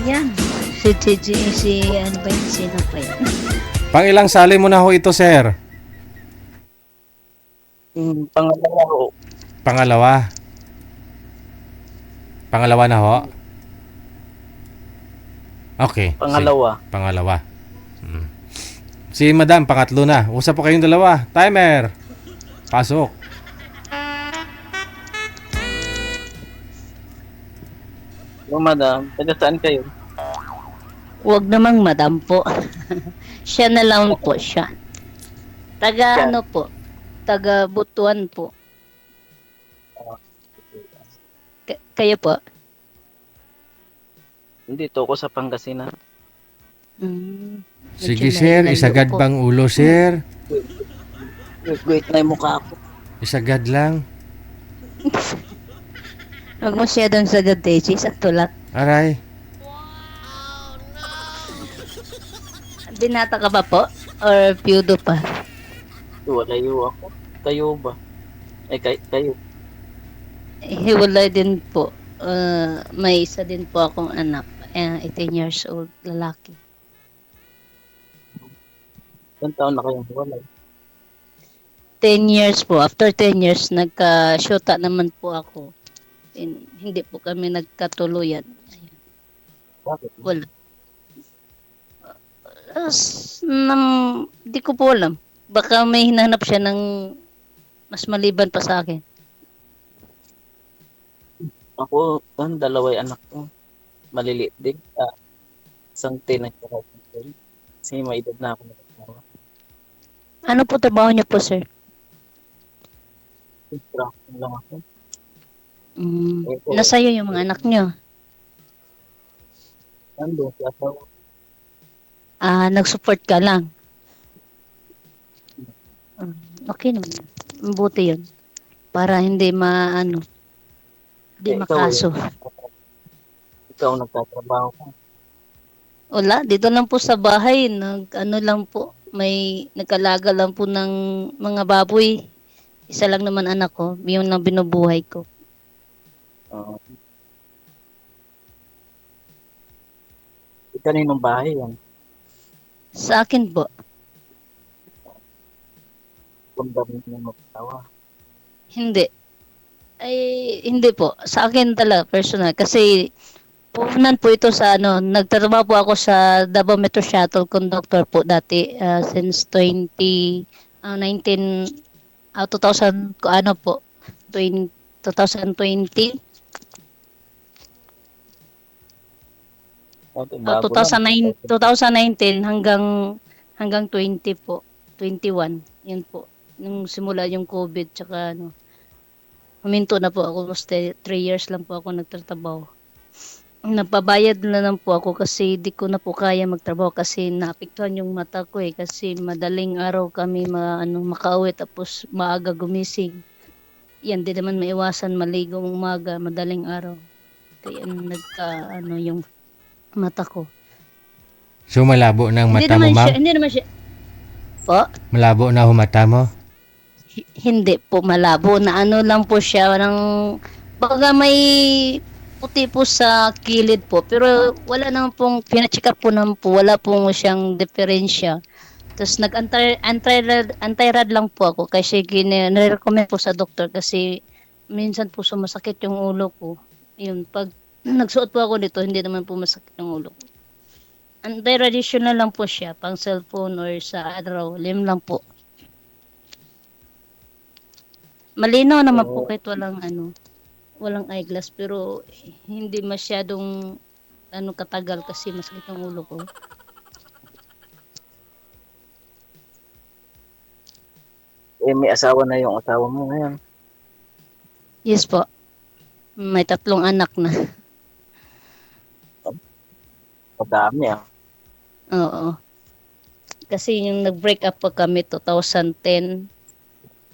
Yan. Si ano ba yun? Sino pa yan? Pangilang sali mo na ho ito, sir? Pangalawa ho. Pangalawa. Pangalawa na ho? Okay. Pangalawa. Sige. Pangalawa. Si madam, pangatlo na. Usap po kayong dalawa. Timer. Pasok. Yung madam, taga saan kayo? Huwag namang madam po. Siya na lang po siya. Taga Siya. ano po? Taga Butuan po. Kayo po? Dito ako sa Pangasinan. Mm, Sige, medyo sir. nailayo Isagad po. bang ulo, sir? Wait na yung mukha ko. Isagad lang. Huwag masyadong sagad, Teji. Sakto lang. Aray. Binata ka ba po? Or piudo pa? Walayo ako. Kayo ba? Kayo. Hiwalay din po. May isa din po akong anak. 18 years old, lalaki. Ilang taon na kayong walay? 10 years po. After 10 years, nagka-shota naman po ako. Hindi po kami nagkatuluyan. Ayun. Bakit? Wala. Di ko po alam. Baka may hinahanap siya ng mas maliban pa sa akin. Ako, dalawa yung anak ko. Maliliit din. Isang 10 at saka 10. Kasi may edad na ako nagkasawa. Ano po trabaho niyo po, sir? Construction lang ako. Nasa'yo yung mga anak niyo? Nandun sa asawa. Nag-support ka lang? Okay naman. Mabuti yun. Para hindi hindi makaso. Ikaw nagtatrabaho ka. Wala, dito lang po sa bahay, lang po, may nagkalaga lang po ng mga baboy. Isa lang naman anak ko, yun lang binubuhay ko. Kaninong bahay yan? Sa akin po, Kung dami ng magtawa. hindi. Ay, hindi po. Sa akin talaga, personal. Kasi, puhunan po ito sa nagtatrabaho po ako sa Davao Metro Shuttle conductor po dati since 2019, 2000, po, 2020. Okay, bago 2019 hanggang 20 po, 21. Yun po. Nung simula yung COVID tsaka huminto na po ako, almost 3 years lang po ako nagtatrabaho. Napabayad na lang po ako kasi di ko na po kaya magtrabaho kasi naapektuhan yung mata ko kasi madaling araw kami makauwi tapos maaga gumising. Yan, di naman maiwasan maligo umaga, madaling araw. Kaya yung mata ko. So, malabo na ang mata mo, ma'am? Hindi naman siya. Po? Malabo na ang mata mo? Hindi po malabo na lang po siya baga may puti po sa kilid po pero wala naman pong pina-check up po naman po, wala pong siyang diferensya. Tapos anti-rad lang po ako kasi nire-recommend po sa doktor kasi minsan po sumasakit yung ulo ko. Yun, pag nagsuot po ako nito, hindi naman po masakit yung ulo ko. Anti-radiation na lang po siya, pang cellphone or sa araw, lim lang po. Malinaw naman po kahit walang eyeglass pero hindi masyadong katagal kasi masakit ang ulo ko. may asawa na yung asawa mo ngayon. Yes po. May 3 anak na. Madami Oo. Kasi yung nag-break up pa kami 2010.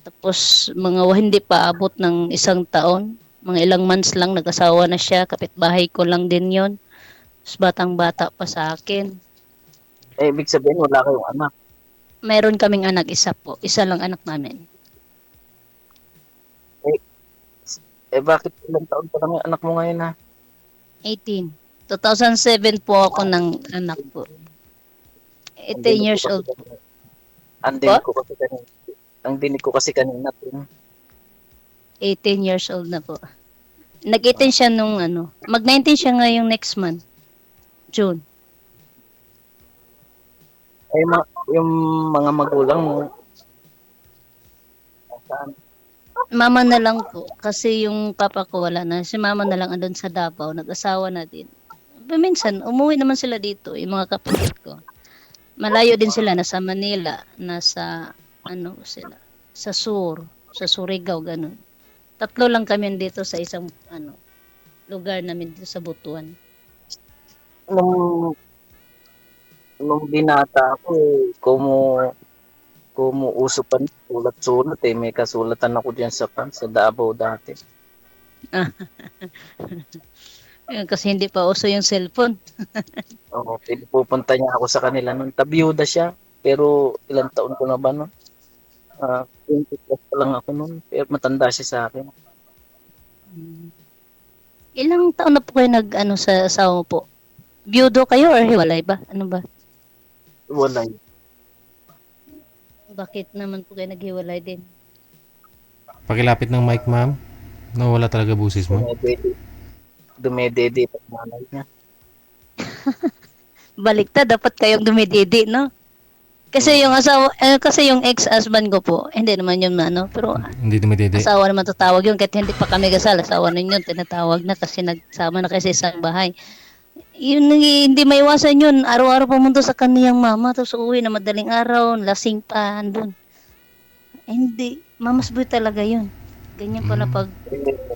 Tapos hindi pa abot ng 1 taon. Mga ilang months lang nag-asawa na siya. Kapitbahay ko lang din yon. Tapos batang-bata pa sa akin. Ibig sabihin wala kayong anak. Mayroon kaming anak, isa po. Isa lang anak namin. Bakit ilang taon pa lang yung anak mo ngayon 18. 2007 po ako ng anak po. Ang 18 dinig ko years kasi old kanina. Ang po. dinig ko kasi kanina. Ang dinig ko kasi kanina. 18 years old na po. Nag-18 siya nung ano. Mag-19 siya ngayong next month. June. Ay, yung mga magulang mo, saan? Mama na lang po. Kasi yung papa ko wala na. Si mama na lang andun sa Davao. Nag-asawa na din. Minsan, umuwi naman sila dito. Yung mga kapatid ko. Malayo din sila. Nasa Manila. Nasa, ano sila. Sa Sur. Sa Surigao, ganun. Tatlo lang kami dito sa isang, ano, lugar namin dito sa Butuan. Nung, nung binata ako, kumuuso pa ng sulat-sulat eh. May kasulatan ako dyan sa Davao dati. Kasi hindi pa uso yung cellphone. Oo, pinupunta niya ako sa kanila nung tabiyuda siya. Pero ilang taon ko na ba no? 20 plus pa lang ako nun. Pero matanda siya sa akin. Ilang taon na po kayo nag-ano sa asawa mo po? Biyudo kayo or hiwalay ba? Ano ba? Wala. Bakit naman po kayo naghiwalay din? Pakilapit ng mic, ma'am. Nawala talaga busis mo. Dumedede pa nanay niya. Baliktad, dapat kayong dumididi, no? Kasi yung asawa, kasi yung ex-husband ko po, hindi naman yun ano, pero Hindi dumidede. asawa naman tatawag yun, kahit hindi pa kami kasal, asawa ninyo, tinatawag na kasi nagsama na kasi sa isang bahay. Yun, hindi maiwasan yun, araw-araw pumunta sa kaniyang mama, tapos uwi na madaling araw, lasing pa, andun. Hindi, mamas boy talaga yun. Ganyan pala pag,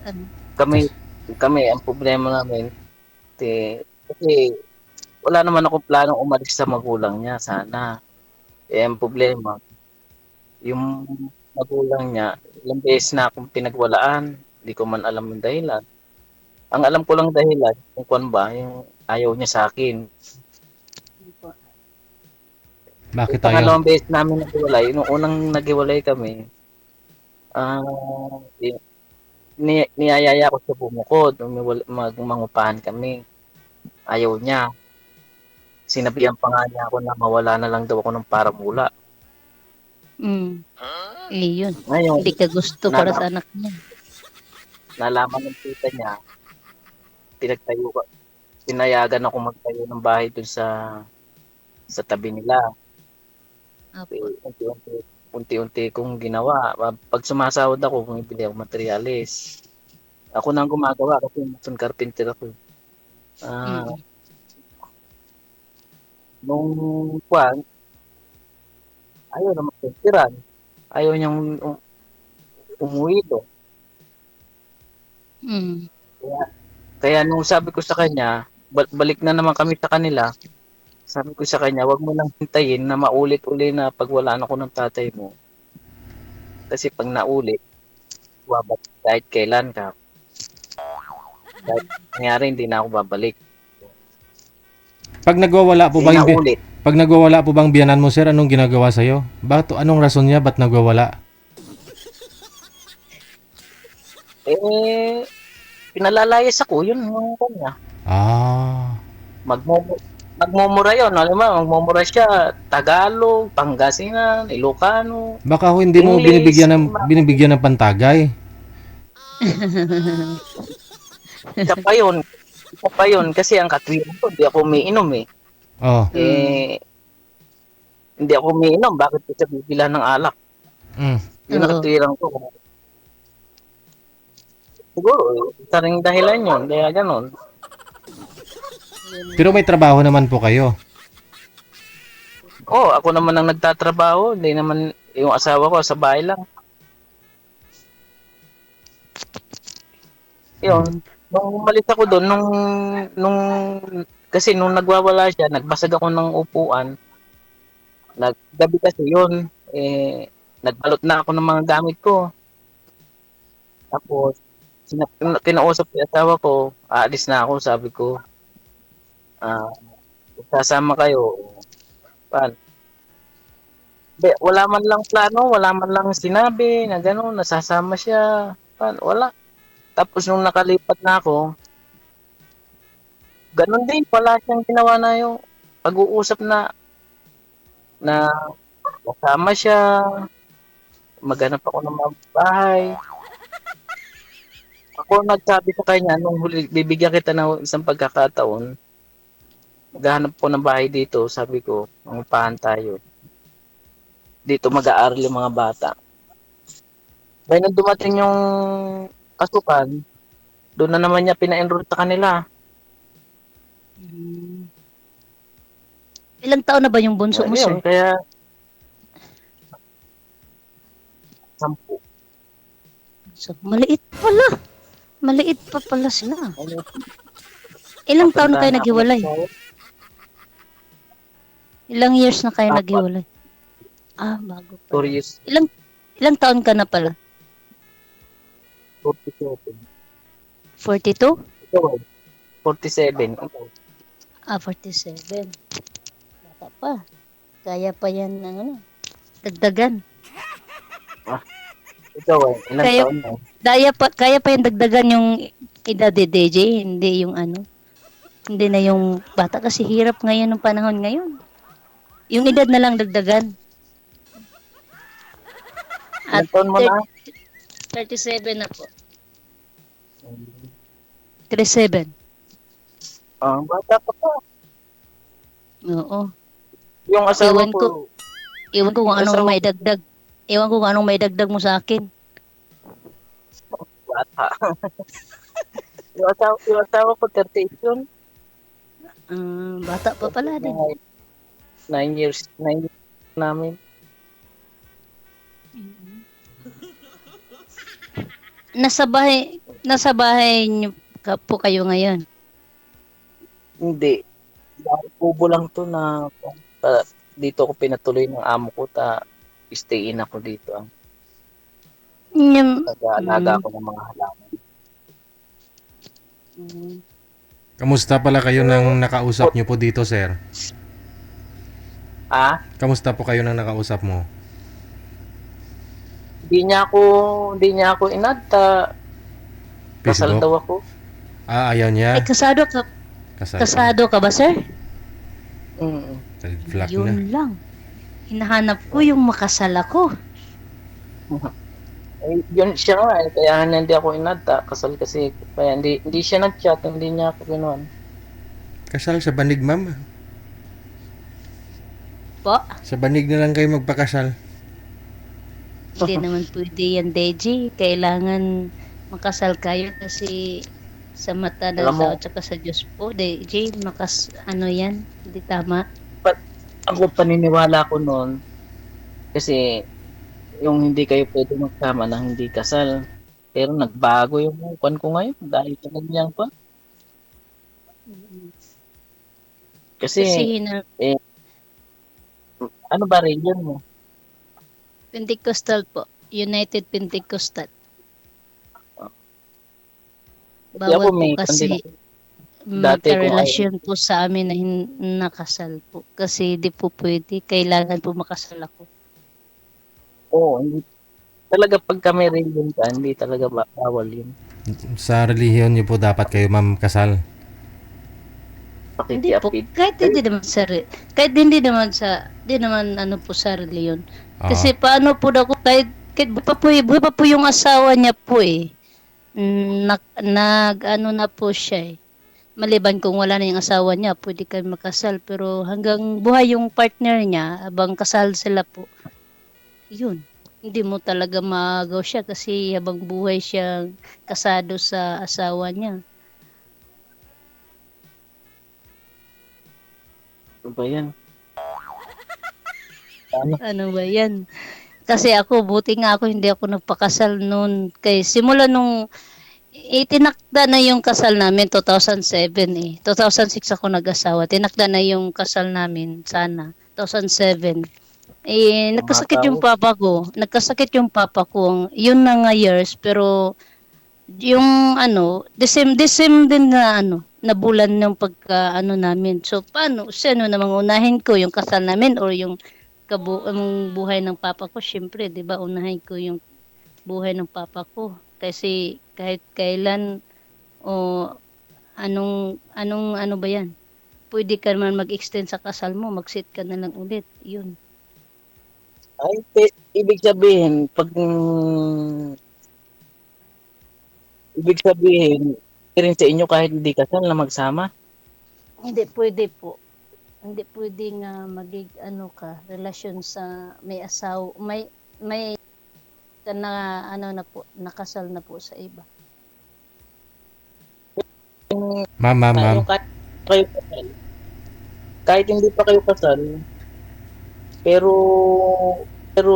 ano, Kami, ang problema namin, kasi wala naman akong planong umalis sa magulang niya, sana. Ang problema, yung magulang niya, ilang beses na akong pinagwalaan, hindi ko man alam yung dahilan. Ang alam ko lang dahilan, kung kwan ba, yung ayaw niya sa akin. Bakit Yung tayo? pangalawang beses namin naghiwalay, nung unang naghiwalay kami, ah, niyayaya ko sa bumukod, mangupahan kami. Ayaw niya. Sinabihan pa nga niya ako na mawala na lang daw ako ng paramula. yun. Ngayon, Hindi ka gusto para sa anak niya. nalaman ng tita niya, pinagtayo ko, pinayagan ako magtayo ng bahay dun sa tabi nila. Apo. Unti-unti kong ginawa. Pag sumasahod ako, bumibili ako materialis. Ako na ang gumagawa kasi mason carpenter ako. Mm. Nung kwan, ayaw na magpintiran. Ayaw niyang umuwi do. Mm. Kaya nung sabi ko sa kanya, balik na naman kami sa kanila. Sabi ko sa kanya, wag mo nang hintayin na maulit-uli na pag wala na ako ng tatay mo. Kasi pag naulit, babalik kahit kailan ka. Kahit nangyari, hindi na ako babalik. Pag nagwawala po Hindi bang na ulit. pag nagwawala po bang biyanan mo, sir, anong ginagawa sa iyo? Anong rason niya ba't nagwawala? Pinalalayas ako, yun yung kanya. Ah. Magmumura yun. Alam mo, magmumura siya, Tagalog, Pangasinan, Ilocano. Baka ho hindi mo English, binibigyan ng pantagay. Isa pa yun, kasi ang katwiran ko, hindi ako umiinom eh. Oh. Hindi ako umiinom, bakit ko siya bibilan ng alak? Mm. Yun ang katwiran ko. Siguro, isa rin dahilan yun, kaya ganon. Pero may trabaho naman po kayo. Ako naman ang nagtatrabaho, hindi naman yung asawa ko sa bahay lang. Yun, nung umalis ako doon, kasi nung nagwawala siya, nagbasag ako ng upuan. Gabi kasi yun, nagbalot na ako ng mga gamit ko. Tapos, kinausap ko yung asawa ko, aalis na ako, sabi ko, sasama kayo. Paano? Wala man lang plano, wala man lang sinabi na gano'n, nasasama siya. Wala. Tapos nung nakalipat na ako, Ganon din, wala siyang ginawa na yung pag-uusap na kasama siya, maghanap ako ng mga bahay. Ako nagsabi sa kanya nung huli, bibigyan kita ng isang pagkakataon. Maghahanap ko ng bahay dito, sabi ko, mangupahan tayo. Dito mag-aaral yung mga bata. Dahil nung dumating yung pasukan, doon na naman niya pina-enroll sa kanila. Mm. Ilang taon na ba yung bunso mo, sir? Ayun, kaya 10. So, maliit pala. Maliit pa pala sila. Ano, Ilang taon na kayo matanda ako naghiwalay? nagsawa. Ilang years na kayo 4 naghiwalay? Ah, bago pa. years, Ilang taon ka na pala? 47. 42? Ito, 47. Ito. Ah, 47. Bata pa. Kaya pa yan ng ano, dagdagan. Ito, ilang Kaya, taon na? kaya pa yung dagdagan yung edad ni DJ, hindi yung ano. Hindi na yung bata kasi hirap ngayon ng panahon ngayon. Yung edad na lang dagdagan. At Ilang taon mo na? 37 na po. 37. Bata pa pa. Oo. Yung asawa Ewan ko, ko. Ewan ko kung anong Asawa- may dagdag. Ewan ko kung anong may dagdag mo sa akin. bata. yung asawa ko, 38 yun. Bata pa pala din. 9 years namin. Nasa bahay niyo po kayo ngayon. Hindi. Dahil kubo lang to na dito ko pinatuloy ng amo ko stay in ako dito. Yung, Nag-aalaga ako ng mga halaman. Kamusta pala kayo nang nakausap niyo po dito, sir? Kamusta po kayo nang nakausap mo? Hindi niya ako inadta. Kasal Facebook? daw ako. Ayaw ay, niya. Ah. kasado ka ba, sir? Mm. Red flag na. Yun lang. Hinahanap ko yung makasal ako. Yun siya nga kaya hindi ako inadta. Kasal kasi kaya hindi siya nag-chat, hindi niya ako ganoon. Kasal sa banig, ma'am. Po? Sa banig na lang kayo magpakasal. Hindi naman pwede yan, DJ. Kailangan makasal kayo kasi sa mata ng Alam mo- tao at saka sa Diyos po, DJ, ano yan, hindi tama. Ako paniniwala ko noon kasi yung hindi kayo pwede magsama na hindi kasal. Pero nagbago yung upan ko ngayon dahil sa ganyan pa. Kasi Kasi ano ba religion mo? Pentecostal po, United Pentecostal. Kasi ako Bawal po may kasi dati kung magka-relasyon po sa amin na nakasal po. Kasi di po pwede, kailangan po makasal ako. hindi talaga pag kami religion ka, hindi talaga bawal yun. Sa relihiyon niyo po dapat kayo, ma'am, kasal. Hindi po, Pakikiapid. kahit hindi naman ano po sa reliyon. Oo. Kasi paano po daw kahit buhay pa po yung asawa niya po eh. Ano na po siya eh. Maliban kung wala na yung asawa niya, pwede kayo makasal. Pero hanggang buhay yung partner niya, habang kasal sila po, yun. Hindi mo talaga magaw siya kasi habang buhay siyang kasado sa asawa niya. Ano ba yan? Ano ba yan? Kasi ako, buti nga ako hindi ako nagpakasal noon. Kay simula nung itinakda na yung kasal namin 2007 eh. 2006 ako nag-asawa. Tinakda na yung kasal namin sana 2007. Nagkasakit yung papa ko. Yun na nga years pero yung the same din na na bulan ng pagka namin. So paano sino namang unahin ko yung kasal namin or yung ang buhay ng papa ko? Syempre, 'di ba? Unahin ko yung buhay ng papa ko kasi kahit kailan o anong ano ba yan? Pwede ka naman mag-extend sa kasal mo, mag-set ka na lang ulit. Yun. Ay, ibig sabihin, ibig sabihin, rin sa inyo kahit hindi kasal na magsama. Hindi pwede po. Hindi pwede nga magig ano ka, relasyon sa may asawa, may ka na ano na po, nakasal na po sa iba. Ma'am, ma'am, ma'am. Yung kayo kasal, kahit hindi pa kayo kasal, pero, pero,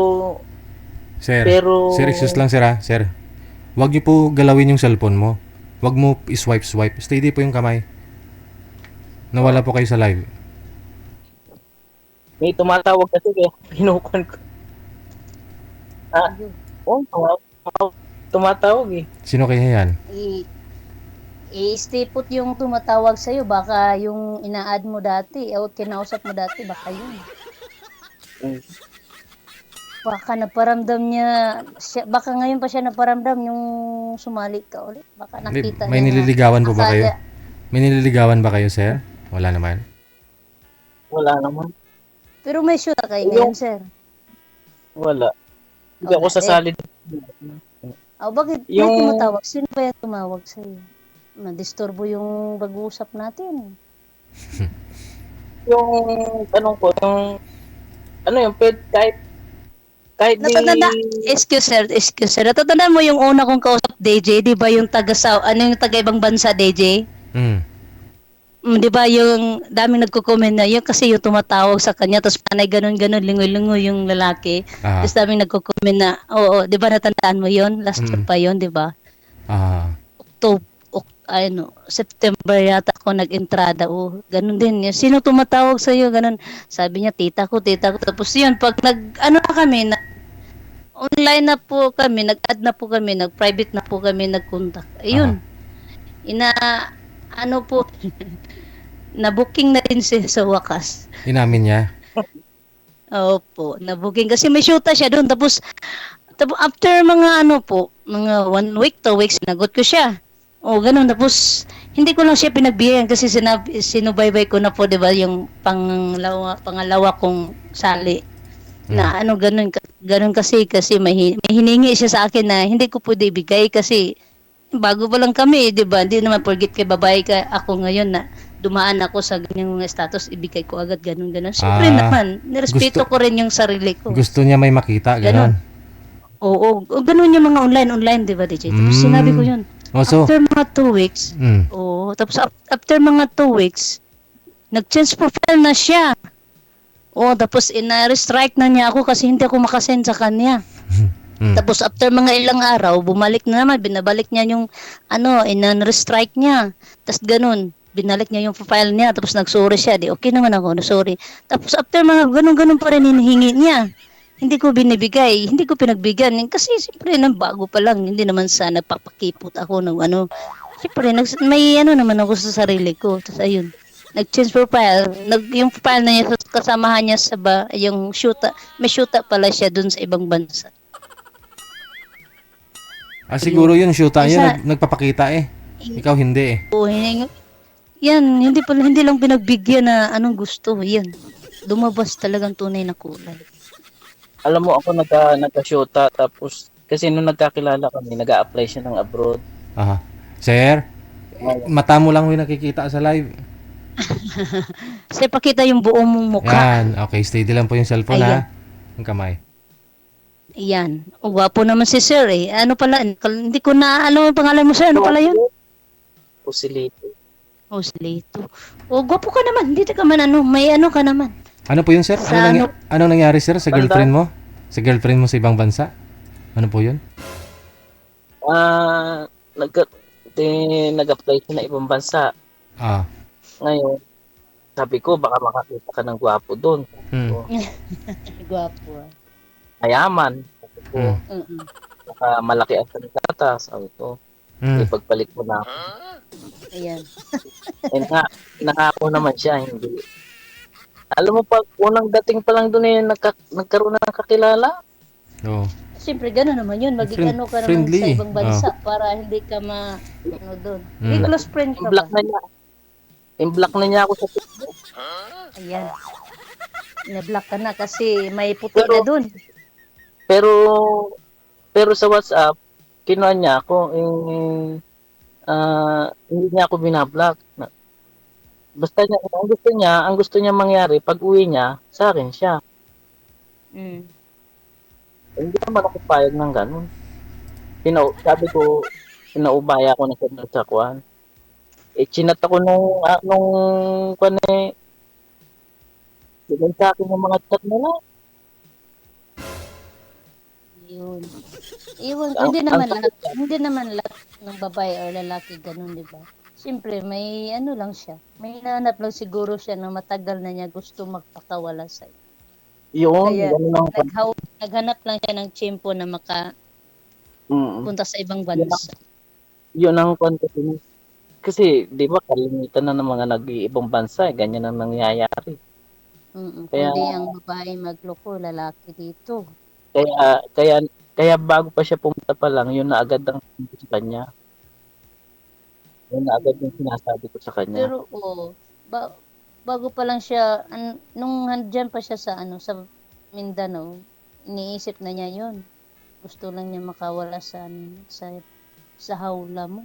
Sir, pero, sir, excuse lang sir ha, sir. Huwag niyo po galawin yung cellphone mo. Huwag mo swipe. Steady po yung kamay. Nawala po kayo sa live. may tumatawag kasi kaya pinukuan ko. Ah, Ayun. tumatawag eh. Sino kaya yan? I-stay put yung tumatawag sa'yo. Baka yung ina-add mo dati o kinausap mo dati, baka yun. Mm. Baka naparamdam niya, baka ngayon pa siya naparamdam yung sumali ka ulit. Baka nakita May niya na nililigawan po ba kayo? akala- May nililigawan ba kayo, sir? Wala naman. Wala naman. Pero may shoot kayo ngayon, sir. Wala. Hindi Wala ako sasali. Bakit may Yung- tumatawag? Sino ba yung tumawag sa'yo? Madisturbo yung pag-uusap natin. Yung tanong ko, yung ano yung kahit Natatanda, excuse sir. Natatanda mo yung una kong kausap, DJ, di ba yung yung taga ibang bansa, DJ? Mm. Di ba yung daming nagko-comment na yun kasi yung tumatawag sa kanya tapos panay ganun-ganun, lingoy-lingoy yung lalaki. Ah. Tapos daming nagko-comment na, oo, di ba natandaan mo yun? Last year pa yun, di ba? Ah. September yata ako nag-entrada. Ganun din. Sino tumatawag sa iyo? Ganun. Sabi niya, tita ko. Tapos yun, pag online na po kami, nag-add na po kami, nag-private na po kami, nag-contact. Ayun. Po, na-booking na din siya sa wakas. Inamin niya. Opo, na-booking. Kasi may shoota siya doon. Tapos after mga mga 1 week, 2 weeks, sinagot ko siya. Ganun. Tapos, hindi ko lang siya pinagbigyan kasi sinubaybay ko na po, di ba, yung pangalawa kong sali. Na ganun kasi may hiningi siya sa akin na hindi ko pwede ibigay kasi bago pa lang kami, di ba? Hindi naman forget kay babae ka ako ngayon na dumaan ako sa ganyang mga status, ibigay ko agad ganun. Siyempre naman, nirespeto ko rin yung sarili ko. Gusto niya may makita, gano'n. Oo, ganun yung mga online, di ba, DJ? Tapos sinabi ko yun. After mga 2 weeks, tapos after mga 2 weeks, nag-change profile na siya. Tapos ina-restrike na niya ako kasi hindi ako makasend sa kanya. Tapos after mga ilang araw, bumalik na naman, binabalik niya yung ina-restrike niya. Tapos ganun, binalik niya yung profile niya, tapos nag-sorry siya. Di okay naman ako, sorry. Tapos after mga ganun pa rin hinihingi niya. Hindi ko binibigay, hindi ko pinagbigyan. Kasi siyempre, bago pa lang, hindi naman sana papakipot ako ng Siyempre, may naman ako sa sarili ko. Tapos ayun, nag-change profile. Yung profile na niya, kasamahan niya yung shoota. May shoota pala siya dun sa ibang bansa. Siguro yun, shoota niya, nagpapakita eh. Ikaw hindi eh. Yan, hindi lang pinagbigyan na anong gusto. Yan, lumabas talagang tunay na kulay. Alam mo, ako nagka-shoota, tapos, kasi nung nagkakilala kami, nag-a-apply siya ng abroad. Aha. Sir, mata mo lang yung nakikita sa live. Kasi pakita yung buong mong mukha. Yan, okay, steady lang po yung cellphone ha. Yung kamay. Yan. Gwapo naman si sir eh. Ano pala, hindi ko na alam yung pangalan mo sir. Ano pala yun? Pusilito. Oslito. Gwapo ka naman. Hindi ka man may ka naman. Ano po yun, sir? Ano nangyari, sir, sa girlfriend mo? Sa girlfriend mo sa ibang bansa? Ano po yun? Nag-apply siya na ibang bansa. Ngayon, sabi ko, baka makakita ka ng gwapo doon. Gwapo. Mayaman. Baka malaki ang salita. Sabi ko, ipagpalit mo na ako. Ayan. Nangako naman siya, hindi. Alam mo pa, unang dating pa lang doon nagkaroon na ng kakilala. Siyempre gano'n naman 'yun, maging Friend, ano ka naman sa friendly. ibang bansa para hindi ka ano do'n. May Mm. close friend ka ba? In-block na niya. In-block na niya ako sa Facebook. Ayan, na-block ka na kasi may puti Pero na do'n. pero pero sa WhatsApp, kinuha niya ako, hindi niya ako binablock. Basta niya, ang gusto niya mangyari, pag-uwi niya, sa akin siya. Hmm, Hindi naman ako payag ng gano'n. Sabi ko, pinaubaya ko na siya doon sa kuwan. Chinat ako nung kuwan bigay sa akin yung mga chat nila. 'yun. Iwan Ang ang sakit hindi naman lahat ng babae or lalaki gano'n, 'di ba? Siyempre may ano lang siya, may hinahanap lang siguro siya na matagal na niya gusto magpakawala sa'yo. yun, Kaya gano'n ang naghanap lang siya ng tiyempo na makapunta mm. sa ibang Yun ang bansa. yun ang kuwan kasi 'di ba kalimitan na ng mga nag-iibang bansa, ganyan ang nangyayari. Kaya Kundi ang babae magloko, lalaki dito. kaya kaya kaya bago pa siya pumunta pa lang, yun na agad ang sabi ko sa kanya. Yun na agad yung sinasabi ko sa kanya. Pero ba bago pa lang siya nung nandiyan pa siya sa ano, sa Mindanao, iniisip na niya 'yun. Gusto lang niya makawala sa ano, sa hawla mo,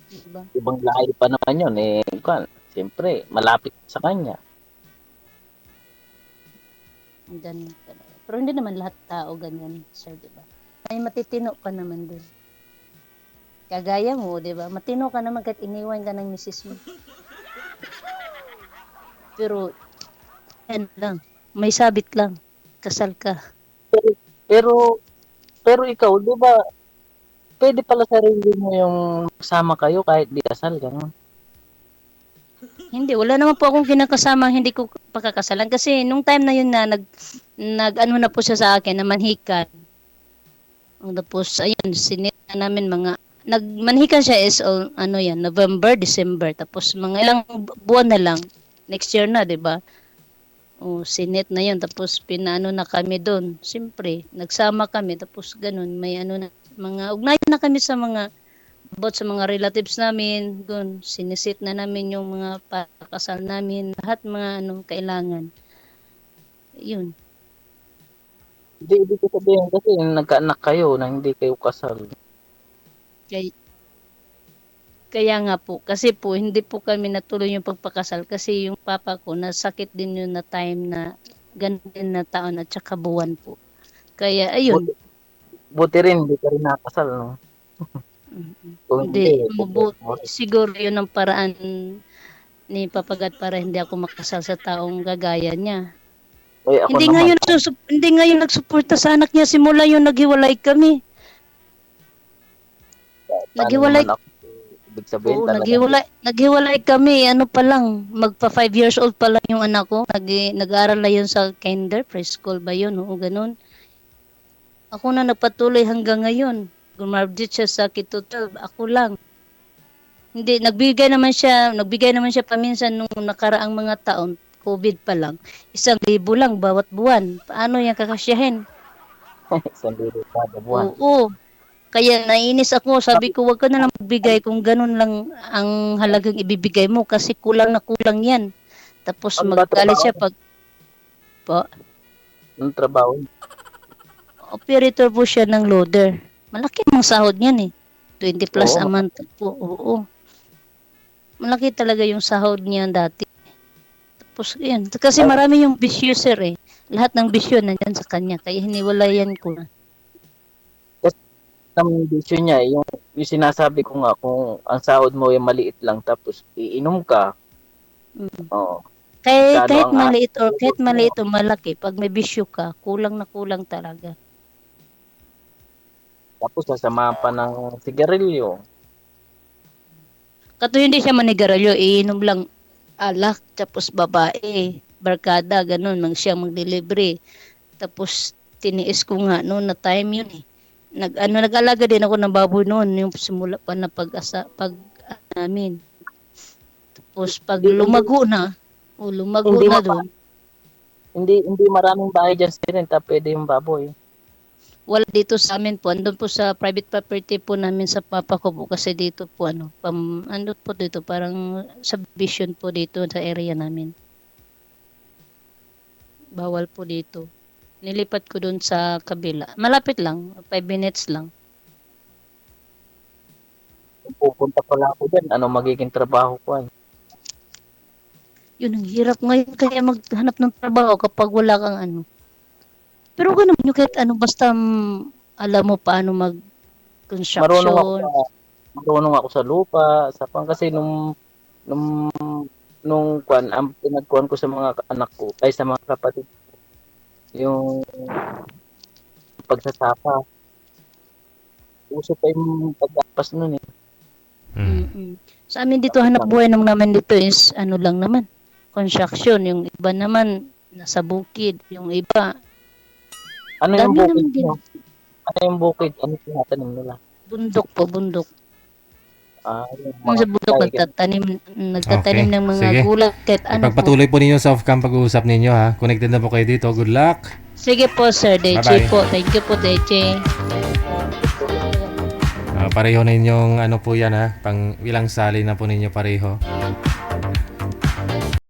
'di ba? Ibang lahi pa naman yun, kuwan, siyempre malapit sa kanya. Ganun talaga. Pero hindi naman lahat tao ganyan, sir, 'di ba? May matitino pa naman dun. Kagaya mo, 'di ba? Matino ka naman kahit iniwan ka ng misis mo. Pero yan lang, may sabit lang, kasal ka. Pero pero pero ikaw 'di ba, puwede pala sarili mo yung magsama kayo kahit di kasal, gano'n? Hindi, wala naman po akong kinakasamang hindi ko pakakasalan kasi nung time na yun na nag-ano na po siya sa akin na manhikan. Tapos ayun, sinit na namin mga nagmanhikan siya is ano yan, November, December. Tapos mga ilang buwan na lang, next year na, 'di ba? Sinit na yun. Tapos pinaano na kami doon. Siyempre, nagsama kami. Tapos ganun, may ano na, mga ugnayan na kami sa mga about sa mga relatives namin, doon, sinisit na namin yung mga pakasal namin, lahat mga ano, kailangan. Yun. Hindi ibig ko sabihin kasi nagkaanak kayo na hindi kayo kasal. Kaya, kaya nga po, kasi po, hindi po kami natuloy yung pagpakasal kasi yung papa ko, nasakit din yun na time na ganun na taon at saka buwan po. Kaya, ayun. Buti buti rin hindi ka rin nakasal 'no? Kung Hindi, hindi problema mo rin. siguro yun ang paraan ni Papagat para hindi ako makasal sa taong gagaya niya. Ako naman, Hindi nga yun nagsuporta sa anak niya simula yung naghiwalay kami. paano Naghiwalay, naman ako, ibig sabihin talagang naghiwalay kami, ano pa lang, magpa 5 years old pa lang yung anak ko. Nag-aaral na yun sa kinder, preschool ba yun, o ganun. Ako na nagpatuloy hanggang ngayon. Gumraduate siya sa Kito 12, ako lang. Hindi, nagbigay naman siya paminsan nung nakaraang mga taon, COVID pa lang. 1,000 lang bawat buwan. Paano yan kakasyahin? isang libo kada buwan. Oo. Kaya nainis ako, sabi ko wag ka na lang magbigay kung ganun lang ang halagang ibibigay mo kasi kulang na kulang yan. Tapos Ano ba magagalit trabaho siya pag po, anong trabaho niya? operator po siya ng loader. Malaki ang sahod niyan eh. 20 plus Oo, a month po. Oo. Malaki talaga yung sahod niya dati. Tapos yun, kasi ay marami yung bisyo sir eh. Lahat ng bisyo nandyan sa kanya. Kaya hiniwalayan ko na. kasi ang bisyo niya, yung sinasabi ko nga kung ang sahod mo ay maliit lang tapos iinom ka, Mm. oo, magkano ang Kahit aabutin mo. maliit o malaki, pag may bisyo ka, kulang na kulang talaga. Tapos sasamahan pa ng sigarilyo. Kato hindi siya manigarilyo, iinom lang alak, tapos babae, barkada, ganun, siyang magdelivery. Tapos tiniis ko nga noon na time yun eh. Nag-alaga din ako ng baboy noon, yung simula pa na namin. Tapos pag Hindi lumago na, hindi na mapa doon, hindi maraming bahay diyan sa renta, pwede yung baboy. Wala dito sa amin po. Andun po sa private property po namin sa papa ko po kasi dito po andun po dito parang subdivision po dito sa area namin. Bawal po dito. Nilipat ko dun sa kabila. Malapit lang, 5 minutes lang. Kung pupunta pala ako diyan, ano magiging trabaho ko? Yun, ang hirap ngayon kaya maghanap ng trabaho kapag wala kang ano. Pero ganun yung kahit ano, basta alam mo paano Marunong ako mag-construction. marunong ako sa lupa, kasi nung ang pinagkuhan ko sa mga anak ko, ay sa mga kapatid, yung pagsasaka. Uso pa yung pagtapas nun eh. Mm. Sa amin dito, hanap buhay naman dito is ano lang naman, construction. Yung iba naman, nasa bukid. Yung iba, Ano yung dami bukid naman din. nyo? Ano yung bukid? Ano yung tinatanim nila? Bundok po, bundok. Yung Yung mga sa bundok, gulay, nagtatanim Okay, ng mga sige. gulay. Kahit ano po. Ipagpatuloy po ninyo sa off-cam pag-uusap ninyo ha. Connected na po kayo dito. Good luck. Sige po, Sir DJ Bye-bye. po. Thank you po, DJ. Pareho na inyong ano po yan ha. Pang ilang sali na po ninyo pareho.